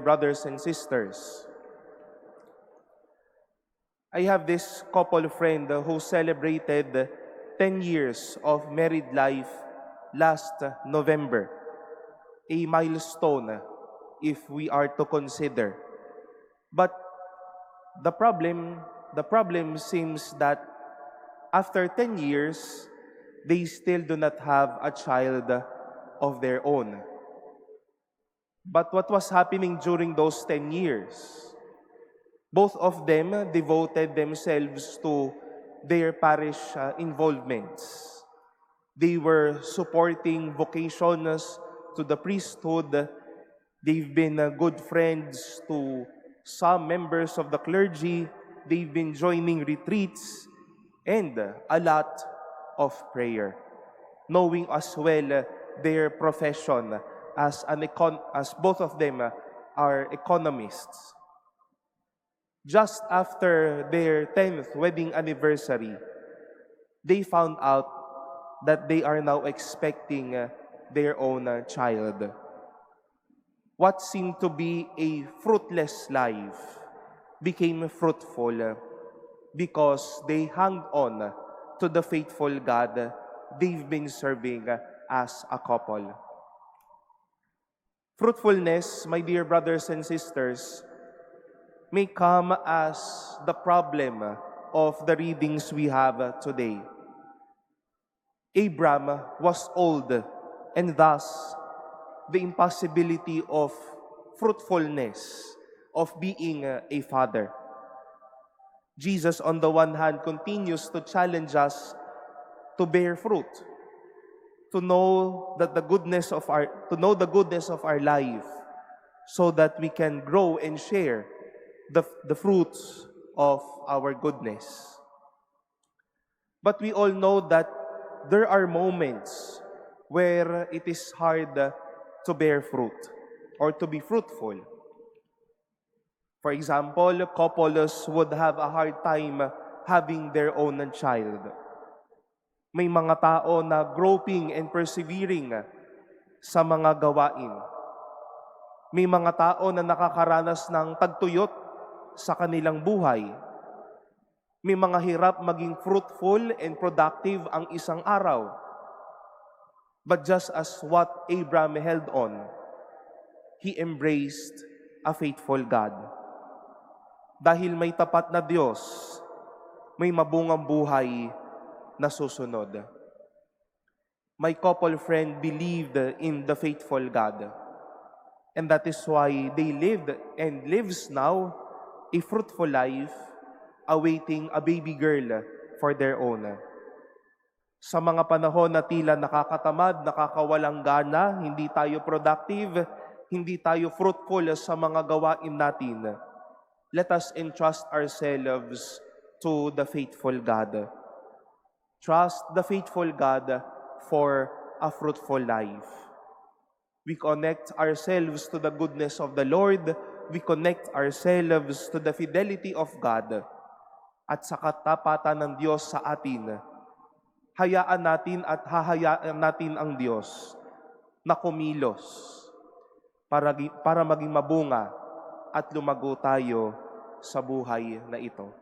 brothers and sisters. I have this couple friend who celebrated 10 years of married life last November, a milestone if we are to consider. But the problem seems that after 10 years, they still do not have a child of their own. But what was happening during those 10 years? Both of them devoted themselves to their parish involvements. They were supporting vocations to the priesthood. They've been good friends to some members of the clergy. They've been joining retreats and a lot of prayer, knowing as well their profession as both of them are economists. Just after their 10th wedding anniversary, they found out that they are now expecting their own child. What seemed to be a fruitless life became fruitful because they hung on to the faithful God they've been serving as a couple. Fruitfulness, my dear brothers and sisters, may come as the problem of the readings we have today. Abram was old, and thus the impossibility of fruitfulness, of being a father. Jesus, on the one hand, continues to challenge us to bear fruit, to know the goodness of our life, so that we can grow and share the fruits of our goodness. But we all know that there are moments where it is hard to bear fruit or to be fruitful. For example, couples would have a hard time having their own child. May mga tao na groping and persevering sa mga gawain. May mga tao na nakakaranas ng tagtuyot sa kanilang buhay. May mga hirap maging fruitful and productive ang isang araw. But just as what Abraham held on, he embraced a faithful God. Dahil may tapat na Diyos, may mabungang buhay na susunod. My couple friend believed in the faithful God. And that is why they lived and lives now a fruitful life, awaiting a baby girl for their own. Sa mga panahon na tila nakakatamad, nakakawalang gana, hindi tayo productive, hindi tayo fruitful sa mga gawain natin, let us entrust ourselves to the faithful God. Trust the faithful God for a fruitful life. We connect ourselves to the goodness of the Lord. We connect ourselves to the fidelity of God at sa katapatan ng Diyos sa atin. Hayaan natin at hahayaan natin ang Diyos na kumilos para maging mabunga at lumago tayo sa buhay na ito.